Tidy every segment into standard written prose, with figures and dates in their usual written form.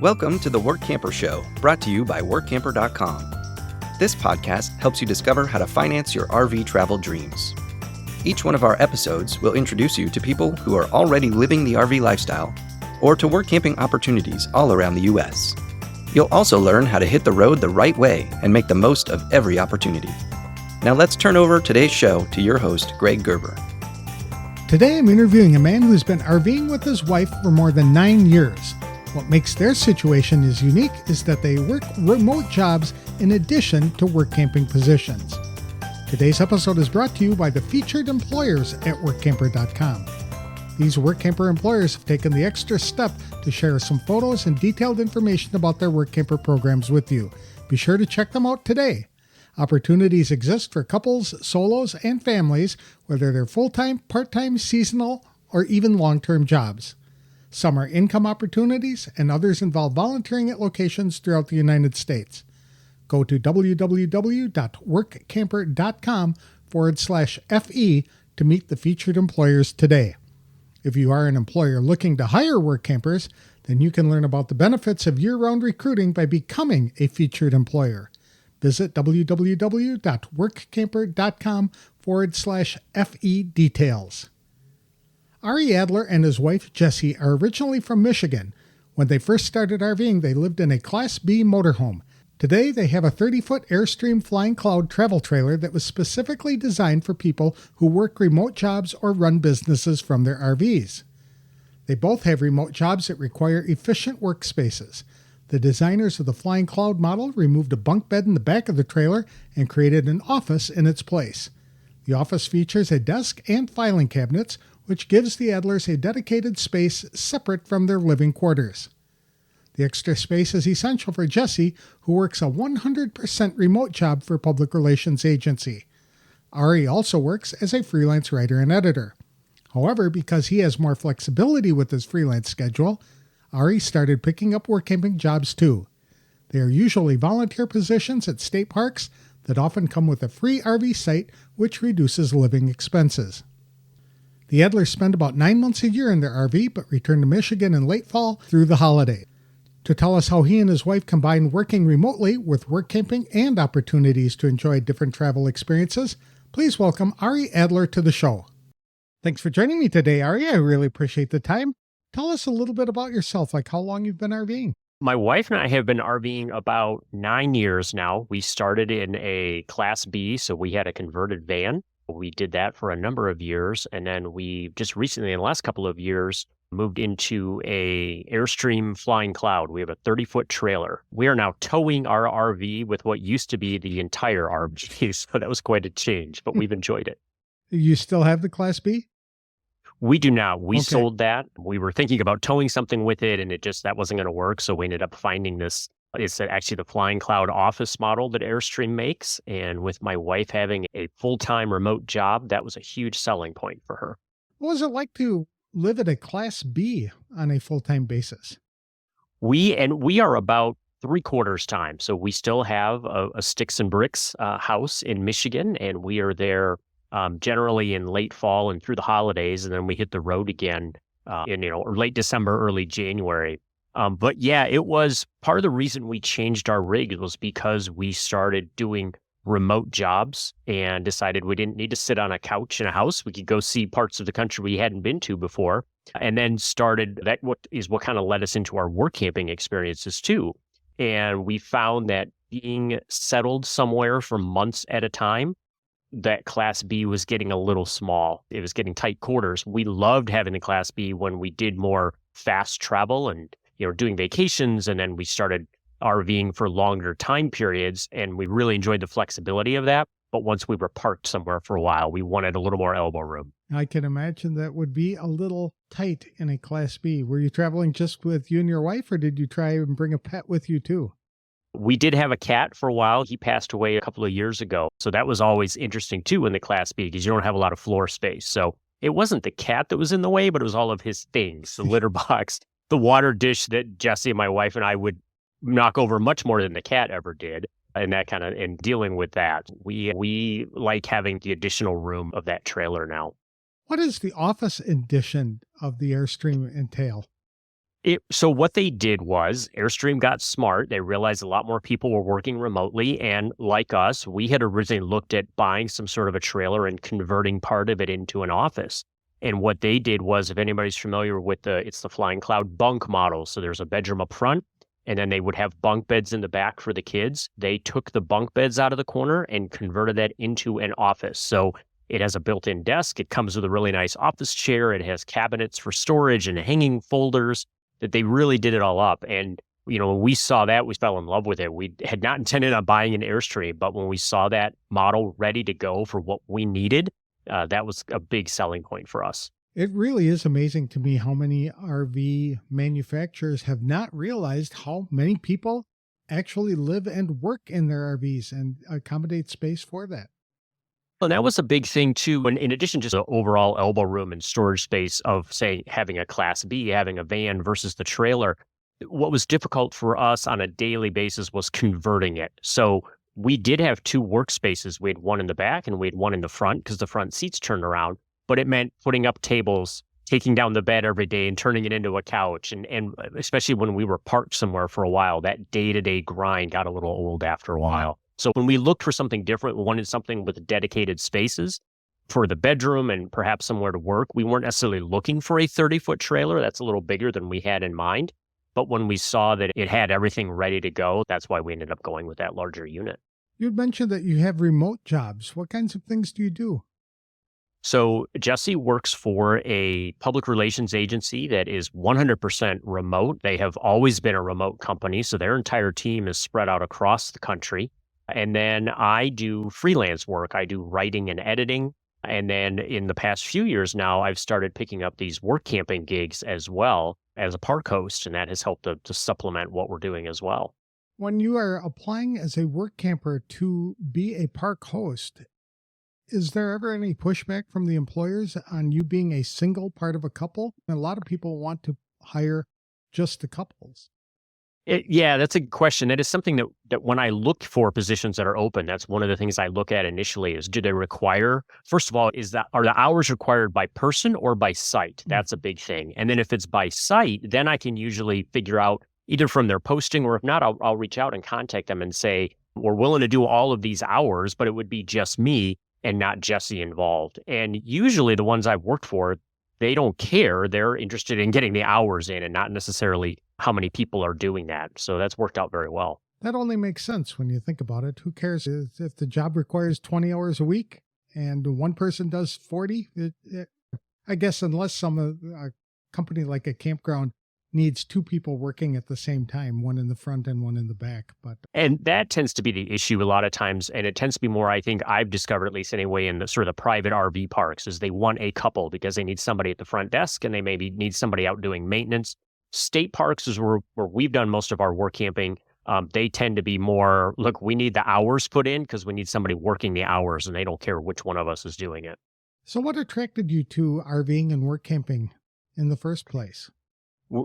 Welcome to the Workamper Show, brought to you by Workamper.com. This podcast helps you discover how to finance your RV travel dreams. Each one of our episodes will introduce you to people who are already living the RV lifestyle or to work camping opportunities all around the U.S. You'll also learn how to hit the road the right way and make the most of every opportunity. Now let's turn over today's show to your host, Greg Gerber. Today I'm interviewing a man who's been RVing with his wife for more than 9 years. What makes their situation is unique is that they work remote jobs in addition to work camping positions. Today's episode is brought to you by the featured employers at Workamper.com. These Workamper employers have taken the extra step to share some photos and detailed information about their Workamper programs with you. Be sure to check them out today. Opportunities exist for couples, solos, and families, whether they're full-time, part-time, seasonal, or even long-term jobs. Some are income opportunities, and others involve volunteering at locations throughout the United States. Go to www.workamper.com/FE to meet the featured employers today. If you are an employer looking to hire work campers, then you can learn about the benefits of year-round recruiting by becoming a featured employer. Visit www.workamper.com/FE details. Ari Adler and his wife Jessi are originally from Michigan. When they first started RVing, they lived in a Class B motorhome. Today, they have a 30-foot Airstream Flying Cloud travel trailer that was specifically designed for people who work remote jobs or run businesses from their RVs. They both have remote jobs that require efficient workspaces. The designers of the Flying Cloud model removed a bunk bed in the back of the trailer and created an office in its place. The office features a desk and filing cabinets, which gives the Adlers a dedicated space separate from their living quarters. The extra space is essential for Jessi, who works a 100% remote job for a public relations agency. Ari also works as a freelance writer and editor. However, because he has more flexibility with his freelance schedule, Ari started picking up work camping jobs too. They are usually volunteer positions at state parks that often come with a free RV site, which reduces living expenses. The Adlers spend about 9 months a year in their RV, but return to Michigan in late fall through the holiday. To tell us how he and his wife combine working remotely with work camping and opportunities to enjoy different travel experiences, please welcome Ari Adler to the show. Thanks for joining me today, Ari. I really appreciate the time. Tell us a little bit about yourself, like how long you've been RVing. My wife and I have been RVing about 9 years now. We started in a Class B, so we had a converted van. We did that for a number of years, and then we just recently, in the last couple of years, moved into a Airstream Flying Cloud. We have a 30-foot trailer. We are now towing our RV with what used to be the entire RV, so that was quite a change, but we've enjoyed it. You still have the Class B? We do now. We Okay. sold that. We were thinking about towing something with it, and that wasn't going to work, so we ended up finding this. It's actually the Flying Cloud office model that Airstream makes. And with my wife having a full-time remote job, that was a huge selling point for her. What was it like to live at a Class B on a full-time basis? We are about 3/4 time. So we still have a sticks and bricks house in Michigan, and we are there generally in late fall and through the holidays. And then we hit the road again in late December, early January. But yeah, it was part of the reason we changed our rig was because we started doing remote jobs and decided we didn't need to sit on a couch in a house. We could go see parts of the country we hadn't been to before. And then what kind of led us into our work camping experiences too. And we found that being settled somewhere for months at a time, that Class B was getting a little small. It was getting tight quarters. We loved having the Class B when we did more fast travel and doing vacations, and then we started RVing for longer time periods, and we really enjoyed the flexibility of that. But once we were parked somewhere for a while, we wanted a little more elbow room. I can imagine that would be a little tight in a Class B. Were you traveling just with you and your wife, or did you try and bring a pet with you too? We did have a cat for a while. He passed away a couple of years ago. So that was always interesting too in the Class B because you don't have a lot of floor space. So it wasn't the cat that was in the way, but it was all of his things, the litter box, the water dish that Jessi, my wife, and I would knock over much more than the cat ever did. And dealing with that, we like having the additional room of that trailer now. What does the office edition of the Airstream entail? So what they did was Airstream got smart. They realized a lot more people were working remotely. And like us, we had originally looked at buying some sort of a trailer and converting part of it into an office. And what they did was, if anybody's familiar with it's the Flying Cloud bunk model. So there's a bedroom up front, and then they would have bunk beds in the back for the kids. They took the bunk beds out of the corner and converted that into an office. So it has a built-in desk. It comes with a really nice office chair. It has cabinets for storage and hanging folders. That they really did it all up. And, when we saw that, we fell in love with it. We had not intended on buying an Airstream, but when we saw that model ready to go for what we needed, that was a big selling point for us. It really is amazing to me how many RV manufacturers have not realized how many people actually live and work in their RVs and accommodate space for that. And that was a big thing too. And in addition to the overall elbow room and storage space of, say, having a Class B, having a van versus the trailer, what was difficult for us on a daily basis was converting it. So we did have two workspaces. We had one in the back and we had one in the front because the front seats turned around. But it meant putting up tables, taking down the bed every day and turning it into a couch. And especially when we were parked somewhere for a while, that day-to-day grind got a little old after a while. So when we looked for something different, we wanted something with dedicated spaces for the bedroom and perhaps somewhere to work. We weren't necessarily looking for a 30-foot trailer. That's a little bigger than we had in mind. But when we saw that it had everything ready to go, that's why we ended up going with that larger unit. You'd mentioned that you have remote jobs. What kinds of things do you do? So Jessi works for a public relations agency that is 100% remote. They have always been a remote company, so their entire team is spread out across the country. And then I do freelance work. I do writing and editing. And then in the past few years now, I've started picking up these Workamping gigs as well as a park host, and that has helped to supplement what we're doing as well. When you are applying as a work camper to be a park host, is there ever any pushback from the employers on you being a single part of a couple? A lot of people want to hire just the couples. Yeah, that's a good question. That is something that when I look for positions that are open, that's one of the things I look at initially is, do they require, first of all, are the hours required by person or by site? That's a big thing. And then if it's by site, then I can usually figure out either from their posting, or if not, I'll reach out and contact them and say, we're willing to do all of these hours, but it would be just me and not Jessi involved. And usually the ones I've worked for, they don't care. They're interested in getting the hours in and not necessarily how many people are doing that. So that's worked out very well. That only makes sense when you think about it. Who cares if the job requires 20 hours a week and one person does 40? I guess unless a company like a campground needs two people working at the same time, one in the front and one in the back. And that tends to be the issue a lot of times. And it tends to be more, I think I've discovered, at least anyway, in the sort of the private RV parks, is they want a couple because they need somebody at the front desk and they maybe need somebody out doing maintenance. State parks is where we've done most of our work camping. They tend to be more, look, we need the hours put in because we need somebody working the hours, and they don't care which one of us is doing it. So what attracted you to RVing and work camping in the first place?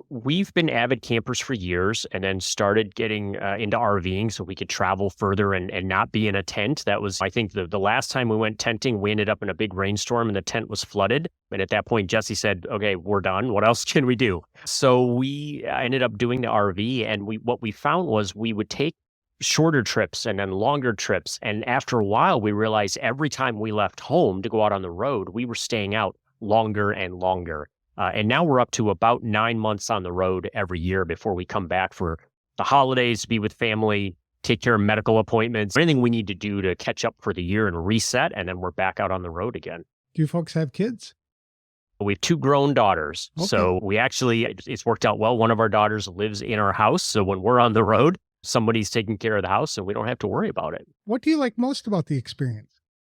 We've been avid campers for years and then started getting into RVing so we could travel further and not be in a tent. That was, I think, the last time we went tenting, we ended up in a big rainstorm and the tent was flooded. And at that point, Jessi said, okay, we're done. What else can we do? So we ended up doing the RV. And what we found was we would take shorter trips and then longer trips. And after a while, we realized every time we left home to go out on the road, we were staying out longer and longer. And now we're up to about 9 months on the road every year before we come back for the holidays, be with family, take care of medical appointments, anything we need to do to catch up for the year and reset. And then we're back out on the road again. Do you folks have kids? We have 2 grown daughters. Okay. So it's worked out well. One of our daughters lives in our house. So when we're on the road, somebody's taking care of the house and we don't have to worry about it. What do you like most about the experience?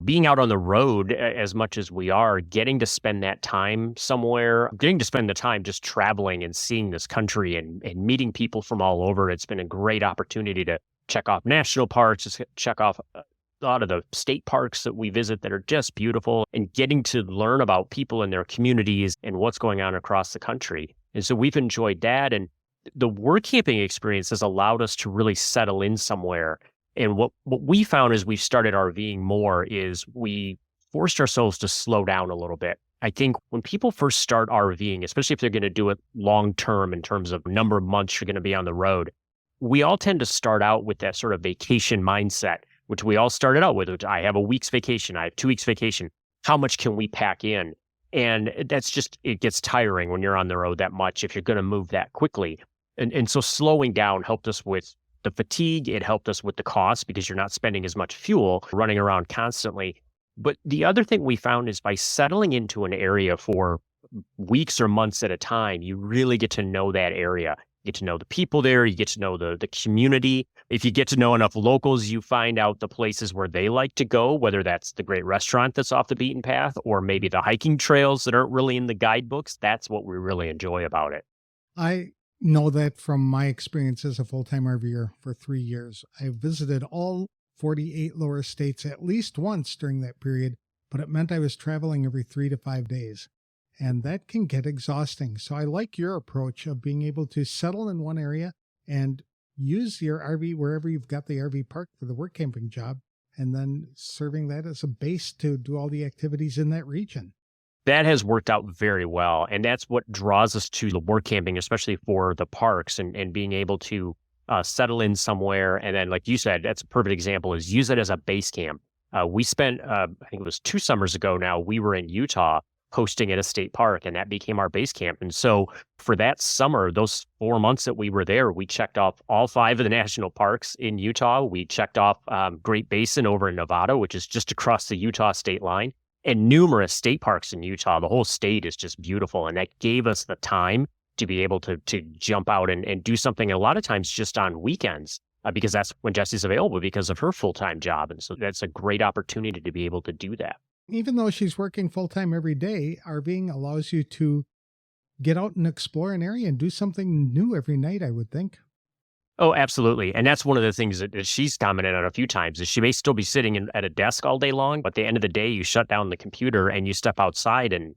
Being out on the road as much as we are, getting to spend that time somewhere, getting to spend the time just traveling and seeing this country and meeting people from all over. It's been a great opportunity to check off national parks, just check off a lot of the state parks that we visit that are just beautiful, and getting to learn about people in their communities and what's going on across the country. And so we've enjoyed that. And the work camping experience has allowed us to really settle in somewhere. And what we found as we've started RVing more is we forced ourselves to slow down a little bit. I think when people first start RVing, especially if they're going to do it long term in terms of number of months you're going to be on the road, we all tend to start out with that sort of vacation mindset, which we all started out with, which I have a week's vacation, I have 2 weeks vacation. How much can we pack in? And that's just, it gets tiring when you're on the road that much if you're going to move that quickly. And so slowing down helped us with the fatigue. It helped us with the cost because you're not spending as much fuel running around constantly. But the other thing we found is by settling into an area for weeks or months at a time, you really get to know that area. You get to know the people there. You get to know the community. If you get to know enough locals, you find out the places where they like to go, whether that's the great restaurant that's off the beaten path or maybe the hiking trails that aren't really in the guidebooks. That's what we really enjoy about it. I know that from my experience as a full-time RVer for 3 years. I visited all 48 lower states at least once during that period, but it meant I was traveling every 3 to 5 days. And that can get exhausting. So I like your approach of being able to settle in one area and use your RV wherever you've got the RV parked for the work camping job, and then serving that as a base to do all the activities in that region. That has worked out very well. And that's what draws us to the work camping, especially for the parks and being able to settle in somewhere. And then, like you said, that's a perfect example, is use it as a base camp. We spent, I think it was 2 summers ago now, we were in Utah hosting at a state park, and that became our base camp. And so for that summer, those 4 months that we were there, we checked off all 5 of the national parks in Utah. We checked off Great Basin over in Nevada, which is just across the Utah state line, and numerous state parks in Utah. The whole state is just beautiful. And that gave us the time to be able to jump out and do something a lot of times just on weekends, because that's when Jessi's available because of her full-time job. And so that's a great opportunity to be able to do that. Even though she's working full-time every day, RVing allows you to get out and explore an area and do something new every night, I would think. Oh, absolutely. And that's one of the things that she's commented on a few times, is she may still be sitting at a desk all day long, but at the end of the day, you shut down the computer and you step outside. And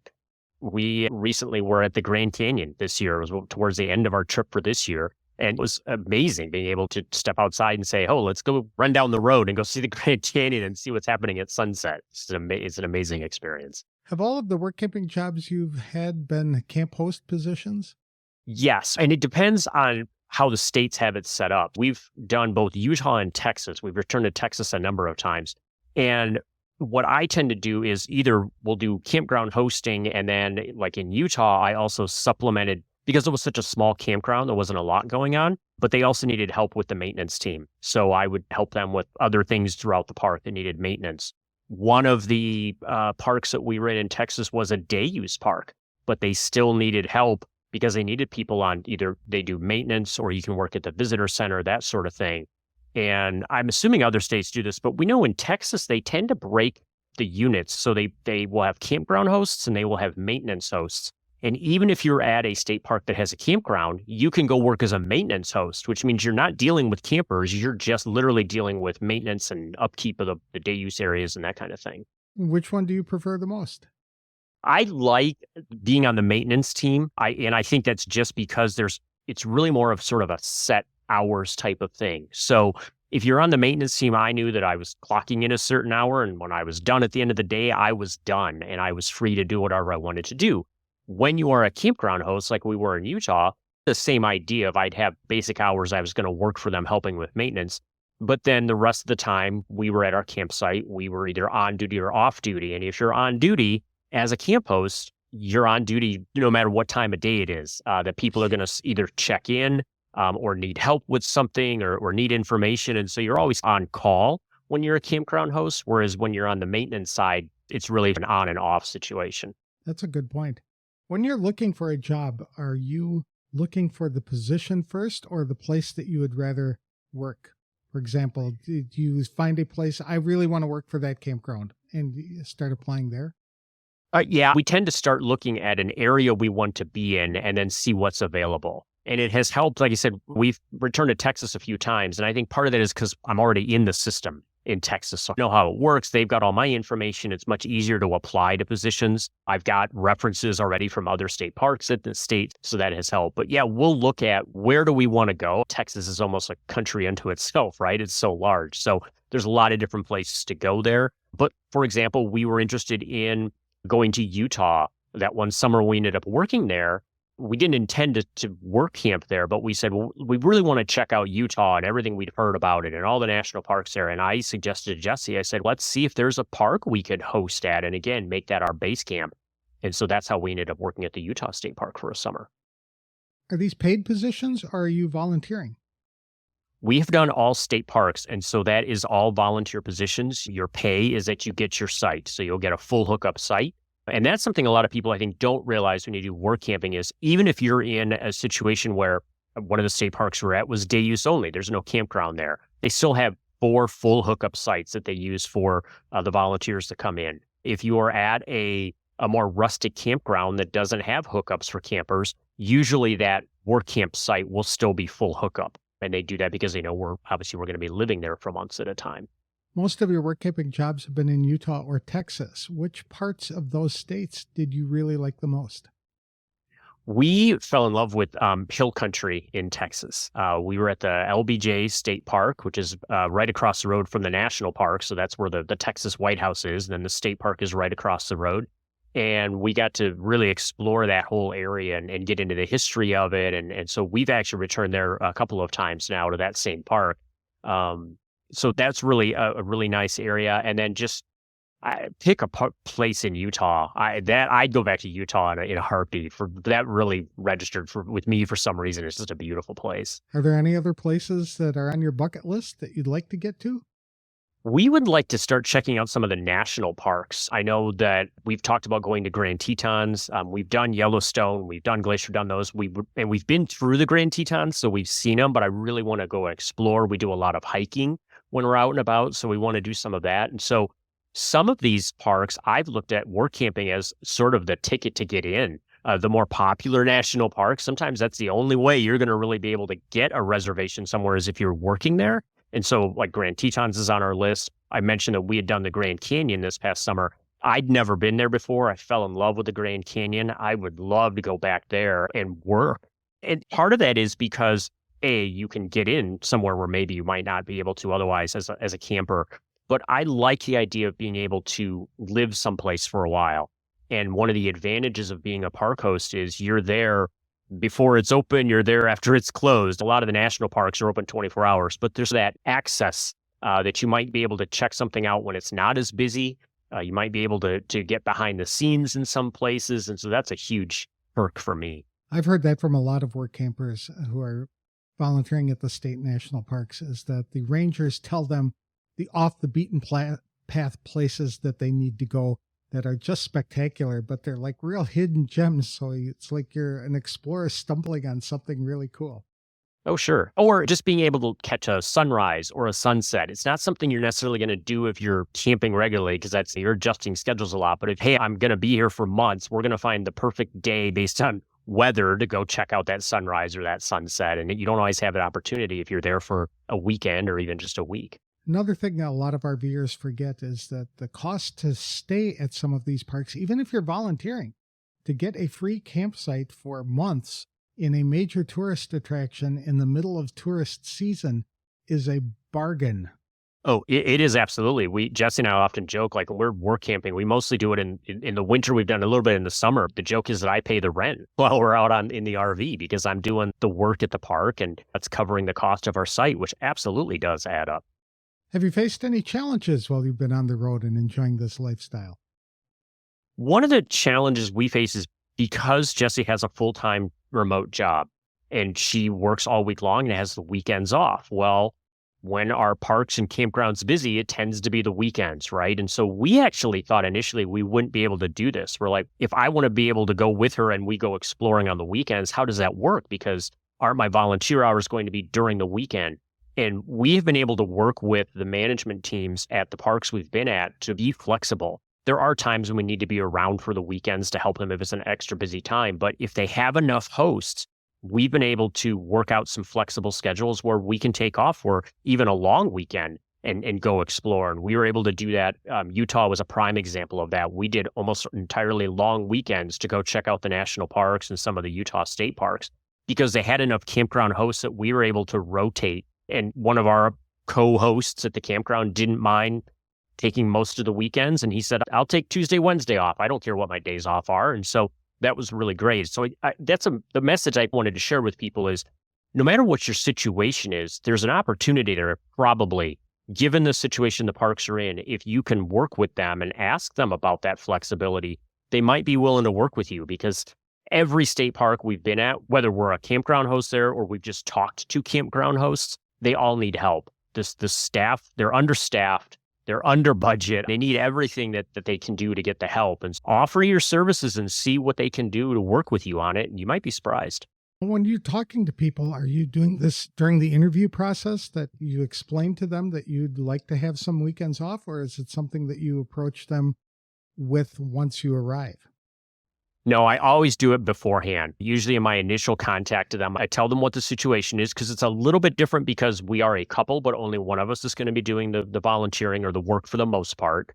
we recently were at the Grand Canyon this year. It was towards the end of our trip for this year. And it was amazing being able to step outside and say, oh, let's go run down the road and go see the Grand Canyon and see what's happening at sunset. It's an amazing experience. Have all of the work camping jobs you've had been camp host positions? Yes. And it depends on how the states have it set up. We've done both Utah and Texas. We've returned to Texas a number of times. And what I tend to do is either we'll do campground hosting, and then like in Utah, I also supplemented, because it was such a small campground, there wasn't a lot going on, but they also needed help with the maintenance team. So I would help them with other things throughout the park that needed maintenance. One of the parks that we were in Texas was a day use park, but they still needed help because they needed people on, either they do maintenance or you can work at the visitor center, that sort of thing. And I'm assuming other states do this, but we know in Texas, they tend to break the units. So they will have campground hosts and they will have maintenance hosts. And even if you're at a state park that has a campground, you can go work as a maintenance host, which means you're not dealing with campers. You're just literally dealing with maintenance and upkeep of the day use areas and that kind of thing. Which one do you prefer the most? I like being on the maintenance team. I think that's just because it's really more of sort of a set hours type of thing. So if you're on the maintenance team, I knew that I was clocking in a certain hour, and when I was done at the end of the day, I was done and I was free to do whatever I wanted to do. When you are a campground host, like we were in Utah, the same idea of I'd have basic hours I was going to work for them helping with maintenance. But then the rest of the time we were at our campsite, we were either on duty or off duty. And if you're on duty as a camp host, you're on duty no matter what time of day it is, that people are going to either check in or need help with something or need information. And so you're always on call when you're a campground host, whereas when you're on the maintenance side, it's really an on and off situation. That's a good point. When you're looking for a job, are you looking for the position first or the place that you would rather work? For example, do you find a place, I really want to work for that campground, and you start applying there? Yeah, we tend to start looking at an area we want to be in and then see what's available. And it has helped. Like I said, we've returned to Texas a few times. And I think part of that is because I'm already in the system in Texas. So I know how it works. They've got all my information. It's much easier to apply to positions. I've got references already from other state parks at the state. So that has helped. But yeah, we'll look at where do we want to go. Texas is almost a country unto itself, right? It's so large. So there's a lot of different places to go there. But for example, we were interested in going to Utah. That one summer we ended up working there. We didn't intend to work camp there, but we said, well, we really want to check out Utah and everything we'd heard about it and all the national parks there. And I suggested to Jessi, I said, let's see if there's a park we could host at. And again, make that our base camp. And so that's how we ended up working at the Utah State Park for a summer. Are these paid positions or are you volunteering? We have done all state parks, and so that is all volunteer positions. Your pay is that you get your site, so you'll get a full hookup site. And that's something a lot of people, I think, don't realize when you do work camping is even if you're in a situation where one of the state parks we're at was day use only, there's no campground there, they still have 4 full hookup sites that they use for the volunteers to come in. If you are at a more rustic campground that doesn't have hookups for campers, usually that work camp site will still be full hookup. And they do that because they know we're going to be living there for months at a time. Most of your work camping jobs have been in Utah or Texas. Which parts of those states did you really like the most? We fell in love with hill country in Texas. We were at the LBJ State Park, which is right across the road from the national park. So that's where the Texas White House is. And then the state park is right across the road. And we got to really explore that whole area and get into the history of it. And so we've actually returned there a couple of times now to that same park. So that's really a really nice area. And then just pick a place in Utah. I'd go back to Utah in a heartbeat. For that really registered with me for some reason. It's just a beautiful place. Are there any other places that are on your bucket list that you'd like to get to? We would like to start checking out some of the national parks. I know that we've talked about going to Grand Tetons. We've done Yellowstone. We've done Glacier, done those. We've been through the Grand Tetons, so we've seen them, but I really want to go explore. We do a lot of hiking when we're out and about, so we want to do some of that. And so some of these parks, I've looked at work camping as sort of the ticket to get in. The more popular national parks, sometimes that's the only way you're going to really be able to get a reservation somewhere is if you're working there. And so like Grand Tetons is on our list. I mentioned that we had done the Grand Canyon this past summer. I'd never been there before. I fell in love with the Grand Canyon. I would love to go back there and work. And part of that is because you can get in somewhere where maybe you might not be able to otherwise as a camper. But I like the idea of being able to live someplace for a while. And one of the advantages of being a park host is you're there before it's open, you're there after it's closed. A lot of the national parks are open 24 hours, but there's that access that you might be able to check something out when it's not as busy. You might be able to get behind the scenes in some places. And so that's a huge perk for me. I've heard that from a lot of work campers who are volunteering at the state national parks is that the rangers tell them the off the beaten path places that they need to go that are just spectacular, but they're like real hidden gems. So it's like you're an explorer stumbling on something really cool. Oh, sure. Or just being able to catch a sunrise or a sunset. It's not something you're necessarily going to do if you're camping regularly because you're adjusting schedules a lot. But if, hey, I'm going to be here for months, we're going to find the perfect day based on weather to go check out that sunrise or that sunset. And you don't always have an opportunity if you're there for a weekend or even just a week. Another thing that a lot of RVers forget is that the cost to stay at some of these parks, even if you're volunteering, to get a free campsite for months in a major tourist attraction in the middle of tourist season is a bargain. Oh, it is absolutely. Jessi and I often joke, like when we're work camping, we mostly do it in the winter. We've done a little bit in the summer. The joke is that I pay the rent while we're out in the RV because I'm doing the work at the park and that's covering the cost of our site, which absolutely does add up. Have you faced any challenges while you've been on the road and enjoying this lifestyle? One of the challenges we face is because Jessi has a full-time remote job and she works all week long and has the weekends off. Well, when our parks and campgrounds busy, it tends to be the weekends, right? And so we actually thought initially we wouldn't be able to do this. We're like, if I want to be able to go with her and we go exploring on the weekends, how does that work? Because aren't my volunteer hours going to be during the weekend? And we have been able to work with the management teams at the parks we've been at to be flexible. There are times when we need to be around for the weekends to help them if it's an extra busy time. But if they have enough hosts, we've been able to work out some flexible schedules where we can take off for even a long weekend and go explore. And we were able to do that. Utah was a prime example of that. We did almost entirely long weekends to go check out the national parks and some of the Utah state parks because they had enough campground hosts that we were able to rotate. And one of our co-hosts at the campground didn't mind taking most of the weekends. And he said, I'll take Tuesday, Wednesday off. I don't care what my days off are. And so that was really great. So that's the message I wanted to share with people is no matter what your situation is, there's an opportunity there probably, given the situation the parks are in, if you can work with them and ask them about that flexibility, they might be willing to work with you because every state park we've been at, whether we're a campground host there or we've just talked to campground hosts, they all need help. The staff, they're understaffed, they're under budget. They need everything that they can do to get the help. And offer your services and see what they can do to work with you on it. And you might be surprised. When you're talking to people, are you doing this during the interview process that you explain to them that you'd like to have some weekends off, or is it something that you approach them with once you arrive? No, I always do it beforehand. Usually in my initial contact to them, I tell them what the situation is because it's a little bit different because we are a couple, but only one of us is going to be doing the volunteering or the work for the most part.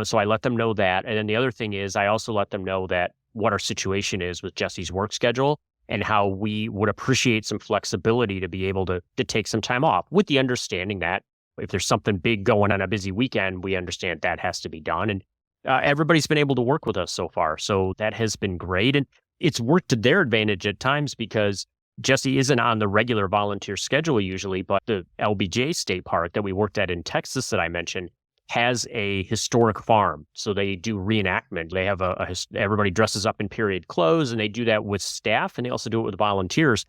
So I let them know that. And then the other thing is I also let them know that what our situation is with Jessi's work schedule and how we would appreciate some flexibility to be able to take some time off with the understanding that if there's something big going on a busy weekend, we understand that has to be done. And everybody's been able to work with us so far. So that has been great. And it's worked to their advantage at times because Jessi isn't on the regular volunteer schedule usually, but the LBJ State Park that we worked at in Texas that I mentioned has a historic farm. So they do reenactment. They have everybody dresses up in period clothes and they do that with staff and they also do it with volunteers.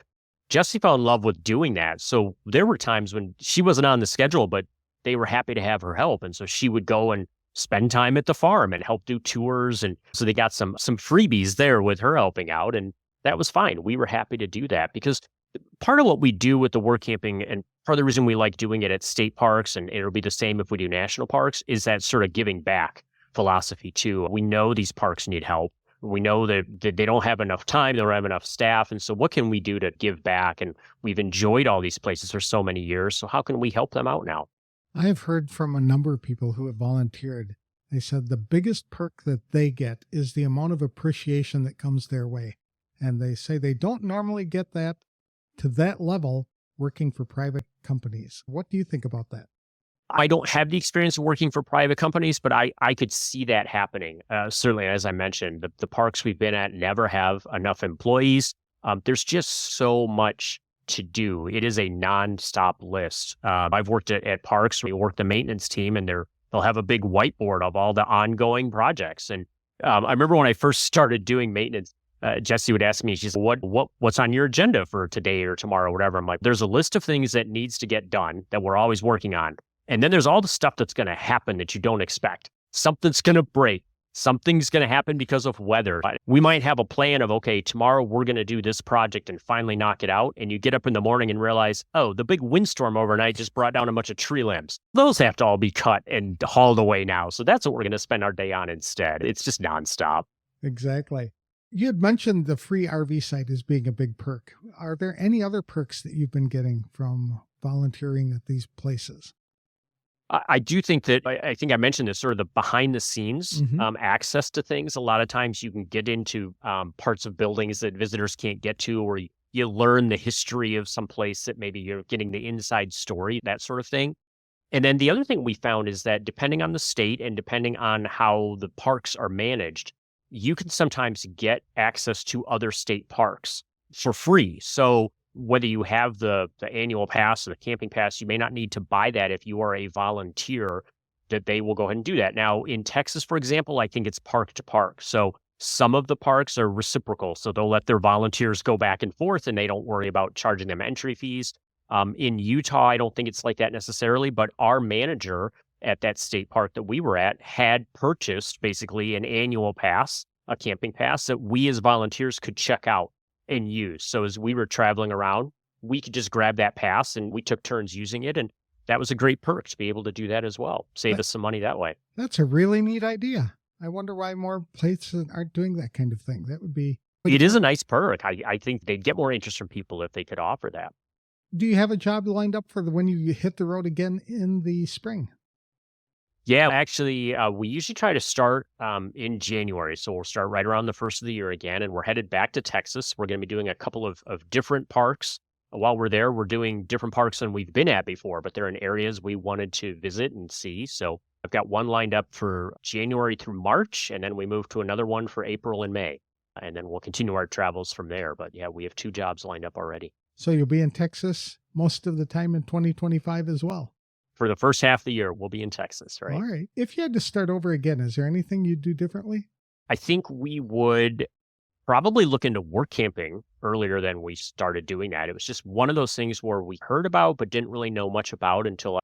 Jessi fell in love with doing that. So there were times when she wasn't on the schedule, but they were happy to have her help. And so she would go and spend time at the farm and help do tours. And so they got some freebies there with her helping out. And that was fine. We were happy to do that because part of what we do with the work camping and part of the reason we like doing it at state parks, and it'll be the same if we do national parks, is that sort of giving back philosophy too. We know these parks need help. We know that they don't have enough time, they don't have enough staff. And so what can we do to give back? And we've enjoyed all these places for so many years. So how can we help them out now? I have heard from a number of people who have volunteered. They said the biggest perk that they get is the amount of appreciation that comes their way. And they say they don't normally get that to that level working for private companies. What do you think about that? I don't have the experience of working for private companies, but I could see that happening. Certainly, as I mentioned, the parks we've been at never have enough employees. There's just so much to do. It is a nonstop list. I've worked at parks where you work the maintenance team and they'll have a big whiteboard of all the ongoing projects. And I remember when I first started doing maintenance, Jessi would ask me, she said, what's on your agenda for today or tomorrow, or whatever? I'm like, there's a list of things that needs to get done that we're always working on. And then there's all the stuff that's going to happen that you don't expect. Something's going to break. Something's going to happen because of weather. We might have a plan of, okay, tomorrow we're going to do this project and finally knock it out. And you get up in the morning and realize, oh, the big windstorm overnight just brought down a bunch of tree limbs. Those have to all be cut and hauled away now. So that's what we're going to spend our day on instead. It's just nonstop. Exactly. You had mentioned the free RV site as being a big perk. Are there any other perks that you've been getting from volunteering at these places? I do think that, I think I mentioned this, sort of the behind the scenes access to things. A lot of times you can get into parts of buildings that visitors can't get to, or you learn the history of some place that maybe you're getting the inside story, that sort of thing. And then the other thing we found is that depending on the state and depending on how the parks are managed, you can sometimes get access to other state parks for free. So whether you have the annual pass or the camping pass, you may not need to buy that if you are a volunteer, that they will go ahead and do that. Now, in Texas, for example, I think it's park to park. So some of the parks are reciprocal. So they'll let their volunteers go back and forth and they don't worry about charging them entry fees. In Utah, I don't think it's like that necessarily, but our manager at that state park that we were at had purchased basically an annual pass, a camping pass that we as volunteers could check out and use. So as we were traveling around, we could just grab that pass and we took turns using it. And that was a great perk to be able to do that as well. Save us some money that way. That's a really neat idea. I wonder why more places aren't doing that kind of thing. That would be... It is a nice perk. I think they'd get more interest from people if they could offer that. Do you have a job lined up for when you hit the road again in the spring? Yeah, actually, we usually try to start in January. So we'll start right around the first of the year again, and we're headed back to Texas. We're going to be doing a couple of different parks. While we're there, we're doing different parks than we've been at before, but they're in areas we wanted to visit and see. So I've got one lined up for January through March, and then we move to another one for April and May. And then we'll continue our travels from there. But yeah, we have 2 jobs lined up already. So you'll be in Texas most of the time in 2025 as well. For the first half of the year, we'll be in Texas, right? All right. If you had to start over again, is there anything you'd do differently? I think we would probably look into Workamping earlier than we started doing that. It was just one of those things where we heard about but didn't really know much about until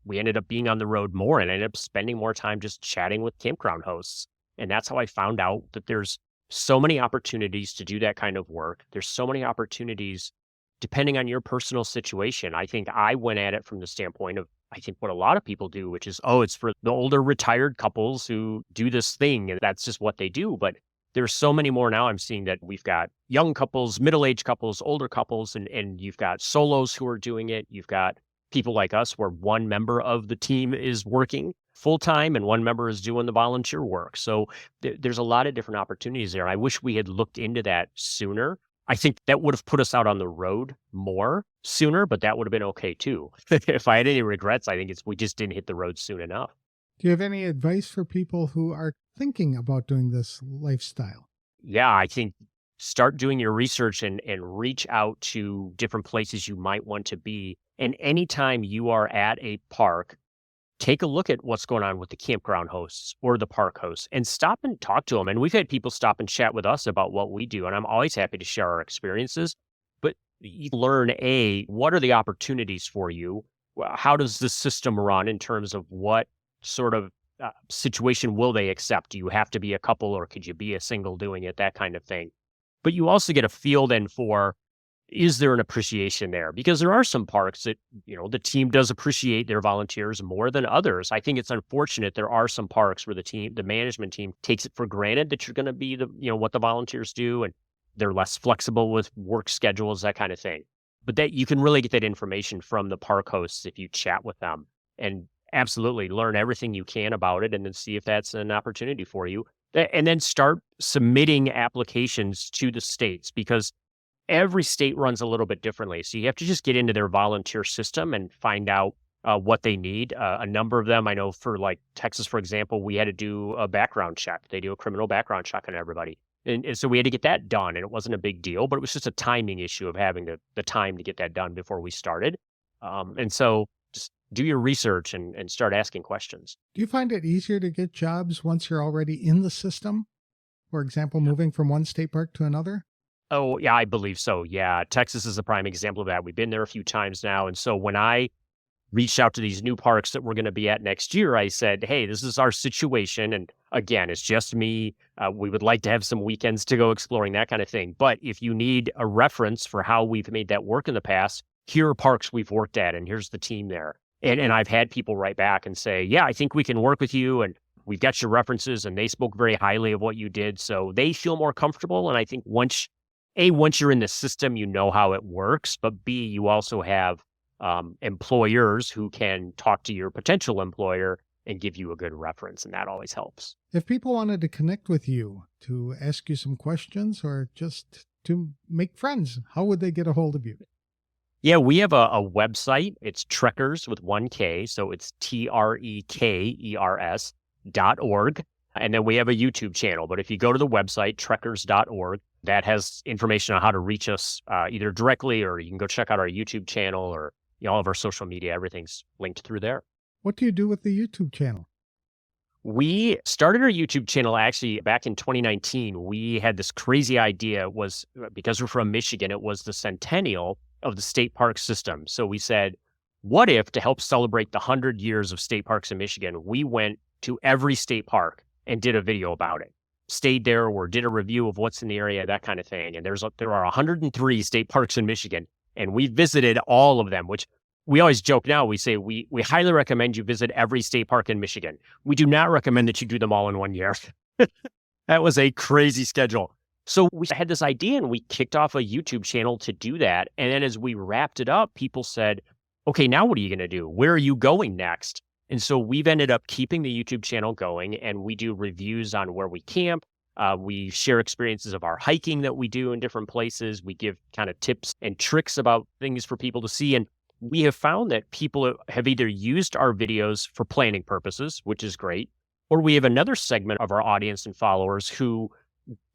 we ended up being on the road more, and I ended up spending more time just chatting with campground hosts. And that's how I found out that there's so many opportunities to do that kind of work. There's so many opportunities depending on your personal situation. I think I went at it from the standpoint of, I think what a lot of people do, which is, it's for the older retired couples who do this thing, and that's just what they do. But there's so many more now. I'm seeing that we've got young couples, middle-aged couples, older couples, and you've got solos who are doing it. You've got people like us where one member of the team is working full-time and one member is doing the volunteer work. So there's a lot of different opportunities there. I wish we had looked into that sooner. I think that would have put us out on the road more sooner, but that would have been okay too. If I had any regrets, I think we just didn't hit the road soon enough. Do you have any advice for people who are thinking about doing this lifestyle? Yeah, I think start doing your research and reach out to different places you might want to be. And anytime you are at a park, take a look at what's going on with the campground hosts or the park hosts and stop and talk to them. And we've had people stop and chat with us about what we do. And I'm always happy to share our experiences. But you learn, what are the opportunities for you? How does the system run in terms of what sort of situation will they accept? Do you have to be a couple or could you be a single doing it? That kind of thing. But you also get a feel then for, is there an appreciation there? Because there are some parks that, the team does appreciate their volunteers more than others. I think it's unfortunate there are some parks where the management team takes it for granted that you're going to be what the volunteers do, and they're less flexible with work schedules, that kind of thing. But that you can really get that information from the park hosts if you chat with them, and absolutely learn everything you can about it and then see if that's an opportunity for you. And then start submitting applications to the states, because every state runs a little bit differently. So you have to just get into their volunteer system and find out what they need. A number of them, I know for like Texas, for example, we had to do a background check. They do a criminal background check on everybody. And so we had to get that done, and it wasn't a big deal, but it was just a timing issue of having the time to get that done before we started. And so just do your research and start asking questions. Do you find it easier to get jobs once you're already in the system? For example, moving from one state park to another? Oh, yeah, I believe so. Yeah, Texas is a prime example of that. We've been there a few times now. And so when I reached out to these new parks that we're going to be at next year, I said, hey, this is our situation. And again, it's just me. We would like to have some weekends to go exploring, that kind of thing. But if you need a reference for how we've made that work in the past, here are parks we've worked at, and here's the team there. And I've had people write back and say, yeah, I think we can work with you, and we've got your references, and they spoke very highly of what you did. So they feel more comfortable. And I think once you're in the system, you know how it works, but B, you also have employers who can talk to your potential employer and give you a good reference, and that always helps. If people wanted to connect with you, to ask you some questions, or just to make friends, how would they get a hold of you? Yeah, we have a website. It's Trekkers with 1K, so it's TREKERS.org. And then we have a YouTube channel. But if you go to the website, trekkers.org, that has information on how to reach us either directly, or you can go check out our YouTube channel, or all of our social media. Everything's linked through there. What do you do with the YouTube channel? We started our YouTube channel actually back in 2019. We had this crazy idea. It was, because we're from Michigan, it was the centennial of the state park system. So we said, what if, to help celebrate the 100 years of state parks in Michigan, we went to every state park and did a video about it, stayed there or did a review of what's in the area, that kind of thing. And there are 103 state parks in Michigan, and we visited all of them, which we always joke now. We say we highly recommend you visit every state park in Michigan. We do not recommend that you do them all in one year. That was a crazy schedule. So we had this idea, and we kicked off a YouTube channel to do that. And then as we wrapped it up, people said, okay, now what are you going to do? Where are you going next? And so we've ended up keeping the YouTube channel going, and we do reviews on where we camp. We share experiences of our hiking that we do in different places. We give kind of tips and tricks about things for people to see. And we have found that people have either used our videos for planning purposes, which is great, or we have another segment of our audience and followers who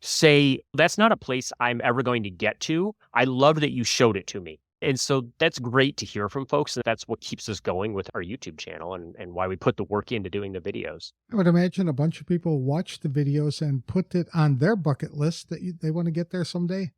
say, that's not a place I'm ever going to get to. I love that you showed it to me. And so that's great to hear from folks. And that's what keeps us going with our YouTube channel and why we put the work into doing the videos. I would imagine a bunch of people watch the videos and put it on their bucket list that they want to get there someday.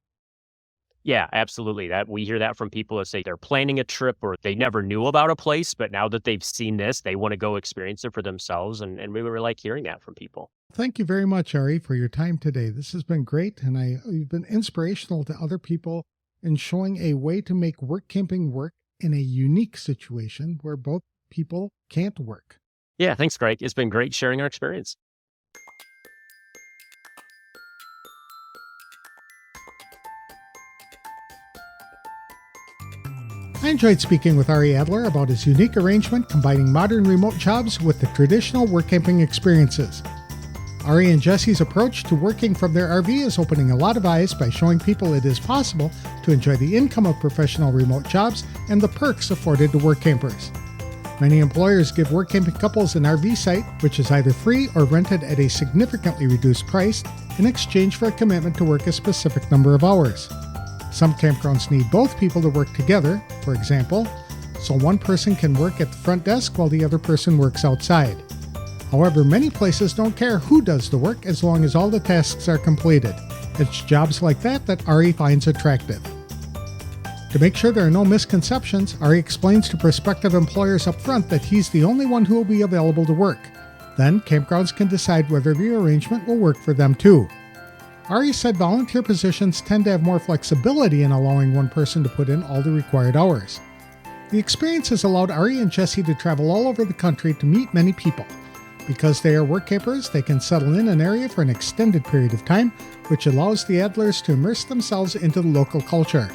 Yeah, absolutely. That we hear that from people that say they're planning a trip or they never knew about a place, but now that they've seen this, they want to go experience it for themselves. And we really like hearing that from people. Thank you very much, Ari, for your time today. This has been great, and you've been inspirational to other people in showing a way to make work camping work in a unique situation where both people can't work. Yeah, thanks, Greg. It's been great sharing our experience. I enjoyed speaking with Ari Adler about his unique arrangement combining modern remote jobs with the traditional work camping experiences. Ari and Jessi's approach to working from their RV is opening a lot of eyes by showing people it is possible to enjoy the income of professional remote jobs and the perks afforded to work campers. Many employers give work camping couples an RV site, which is either free or rented at a significantly reduced price in exchange for a commitment to work a specific number of hours. Some campgrounds need both people to work together, for example, so one person can work at the front desk while the other person works outside. However, many places don't care who does the work as long as all the tasks are completed. It's jobs like that Ari finds attractive. To make sure there are no misconceptions, Ari explains to prospective employers up front that he's the only one who will be available to work. Then, campgrounds can decide whether the arrangement will work for them too. Ari said volunteer positions tend to have more flexibility in allowing one person to put in all the required hours. The experience has allowed Ari and Jessi to travel all over the country to meet many people. Because they are work campers, they can settle in an area for an extended period of time, which allows the Adlers to immerse themselves into the local culture.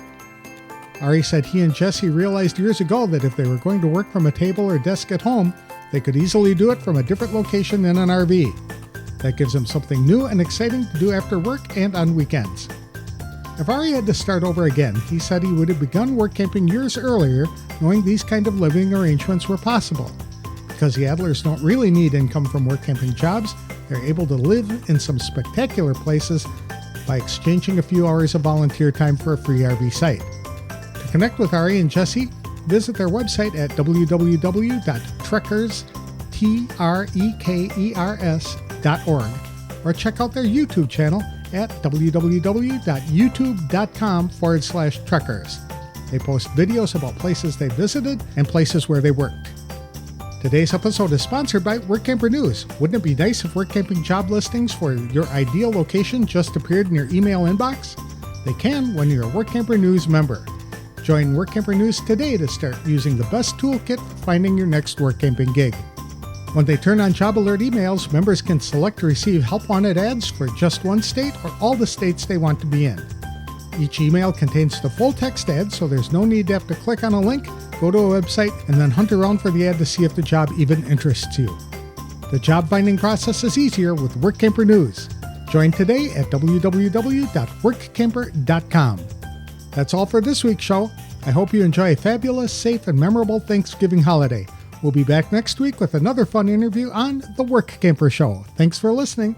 Ari said he and Jessi realized years ago that if they were going to work from a table or desk at home, they could easily do it from a different location in an RV. That gives them something new and exciting to do after work and on weekends. If Ari had to start over again, he said he would have begun work camping years earlier, knowing these kind of living arrangements were possible. Because the Adlers don't really need income from work camping jobs, they're able to live in some spectacular places by exchanging a few hours of volunteer time for a free RV site. To connect with Ari and Jessi, visit their website at www.trekkers.org or check out their YouTube channel at www.youtube.com/trekkers. They post videos about places they visited and places where they worked. Today's episode is sponsored by Workamper News. Wouldn't it be nice if work camping job listings for your ideal location just appeared in your email inbox? They can when you're a Workamper News member. Join Workamper News today to start using the best toolkit for finding your next work camping gig. When they turn on job alert emails, members can select to receive help wanted ads for just one state or all the states they want to be in. Each email contains the full text ad, so there's no need to have to click on a link, go to a website, and then hunt around for the ad to see if the job even interests you. The job finding process is easier with Workamper News. Join today at www.workamper.com. That's all for this week's show. I hope you enjoy a fabulous, safe, and memorable Thanksgiving holiday. We'll be back next week with another fun interview on The Workamper Show. Thanks for listening.